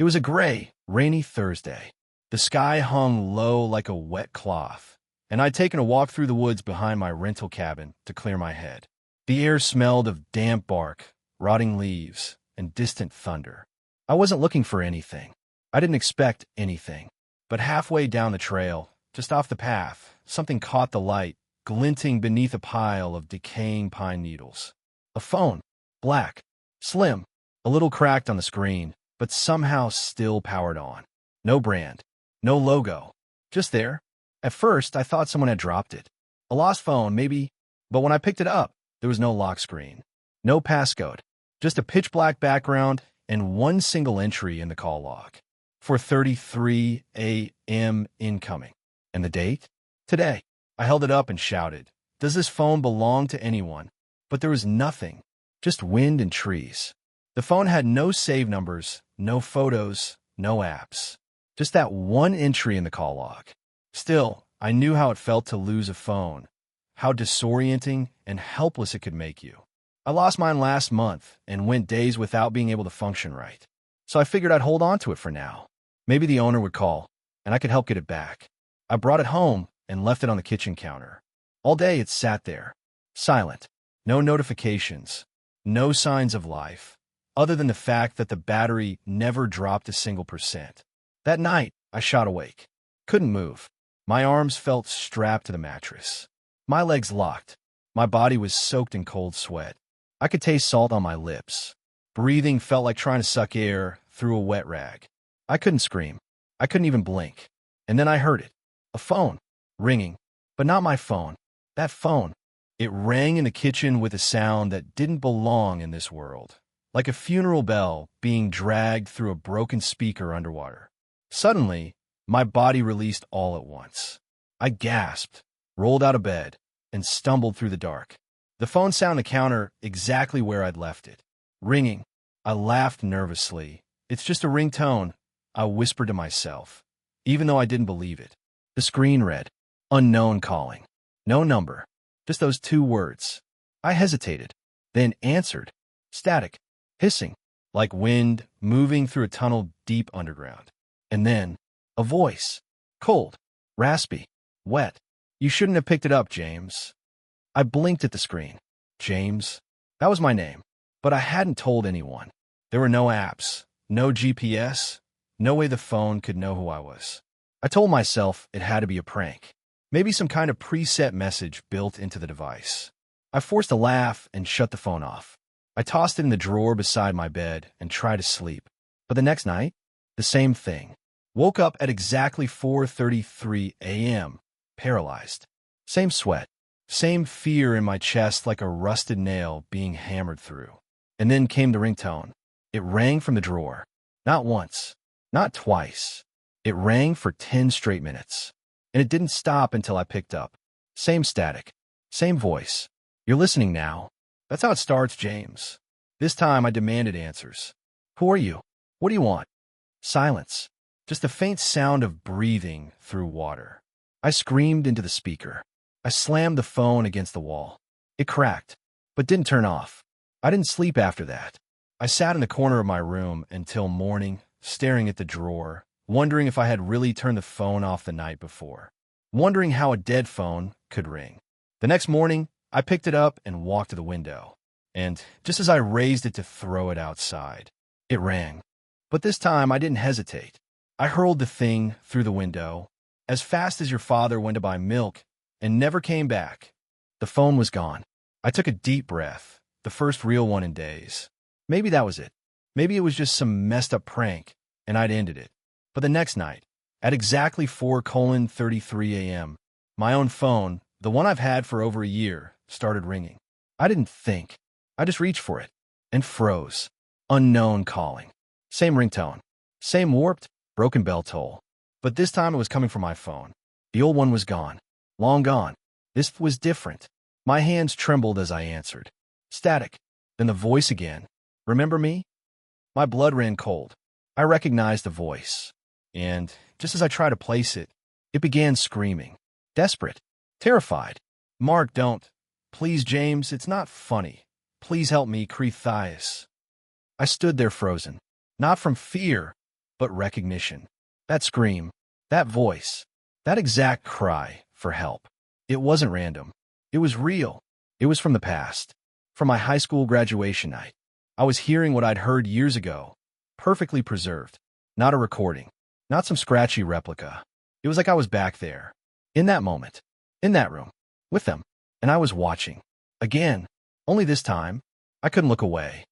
It was a gray, rainy Thursday. The sky hung low like a wet cloth, and I'd taken a walk through the woods behind my rental cabin to clear my head. The air smelled of damp bark, rotting leaves, and distant thunder. I wasn't looking for anything. I didn't expect anything. But halfway down the trail, just off the path, something caught the light, glinting beneath a pile of decaying pine needles. A phone. Black. Slim. A little cracked on the screen, but somehow still powered on. No brand. No logo. Just there. At first, I thought someone had dropped it. A lost phone, maybe. But when I picked it up, there was no lock screen. No passcode. Just a pitch-black background and one single entry in the call log. 4:33 a.m. incoming. And the date? Today. I held it up and shouted, "Does this phone belong to anyone?" But there was nothing. Just wind and trees. The phone had no save numbers, no photos, no apps. Just that one entry in the call log. Still, I knew how it felt to lose a phone, how disorienting and helpless it could make you. I lost mine last month and went days without being able to function right. So I figured I'd hold on to it for now. Maybe the owner would call, and I could help get it back. I brought it home and left it on the kitchen counter. All day it sat there, silent, no notifications, no signs of life, other than the fact that the battery never dropped a single percent. That night, I shot awake. Couldn't move. My arms felt strapped to the mattress. My legs locked. My body was soaked in cold sweat. I could taste salt on my lips. Breathing felt like trying to suck air through a wet rag. I couldn't scream. I couldn't even blink. And then I heard it. A phone. Ringing. But not my phone. That phone. It rang in the kitchen with a sound that didn't belong in this world. Like a funeral bell being dragged through a broken speaker underwater. Suddenly, my body released all at once. I gasped, rolled out of bed, and stumbled through the dark. The phone sat on the counter exactly where I'd left it. Ringing. I laughed nervously. "It's just a ringtone," I whispered to myself, even though I didn't believe it. The screen read, "Unknown calling." No number. Just those two words. I hesitated, then answered. Static. Hissing. Like wind moving through a tunnel deep underground. And then, a voice. Cold. Raspy. Wet. "You shouldn't have picked it up, James." I blinked at the screen. James. That was my name. But I hadn't told anyone. There were no apps, no GPS, no way the phone could know who I was. I told myself it had to be a prank. Maybe some kind of preset message built into the device. I forced a laugh and shut the phone off. I tossed it in the drawer beside my bed and tried to sleep. But the next night, the same thing. Woke up at exactly 4:33 a.m., paralyzed. Same sweat. Same fear in my chest like a rusted nail being hammered through. And then came the ringtone. It rang from the drawer. Not once. Not twice. It rang for 10 straight minutes. And it didn't stop until I picked up. Same static. Same voice. "You're listening now." That's how it starts, James. This time I demanded answers. "Who are you? What do you want?" Silence. Just a faint sound of breathing through water. I screamed into the speaker. I slammed the phone against the wall. It cracked, but didn't turn off. I didn't sleep after that. I sat in the corner of my room until morning, staring at the drawer, wondering if I had really turned the phone off the night before. Wondering how a dead phone could ring. The next morning, I picked it up and walked to the window. And just as I raised it to throw it outside, it rang. But this time I didn't hesitate. I hurled the thing through the window, as fast as your father went to buy milk, and never came back. The phone was gone. I took a deep breath, the first real one in days. Maybe that was it. Maybe it was just some messed up prank, and I'd ended it. But the next night, at exactly 4:33 a.m., my own phone, the one I've had for over a year, started ringing. I didn't think. I just reached for it and froze. Unknown calling. Same ringtone. Same warped, broken bell toll. But this time it was coming from my phone. The old one was gone. Long gone. This was different. My hands trembled as I answered. Static. Then the voice again. "Remember me?" My blood ran cold. I recognized the voice. And just as I tried to place it, it began screaming. Desperate. Terrified. "Mark, don't. Please, James, it's not funny. Please help me, Creethias." I stood there frozen. Not from fear, but recognition. That scream, that voice, that exact cry for help. It wasn't random. It was real. It was from the past. From my high school graduation night. I was hearing what I'd heard years ago, perfectly preserved. Not a recording, not some scratchy replica. It was like I was back there, in that moment, in that room, with them, and I was watching. Again, only this time, I couldn't look away.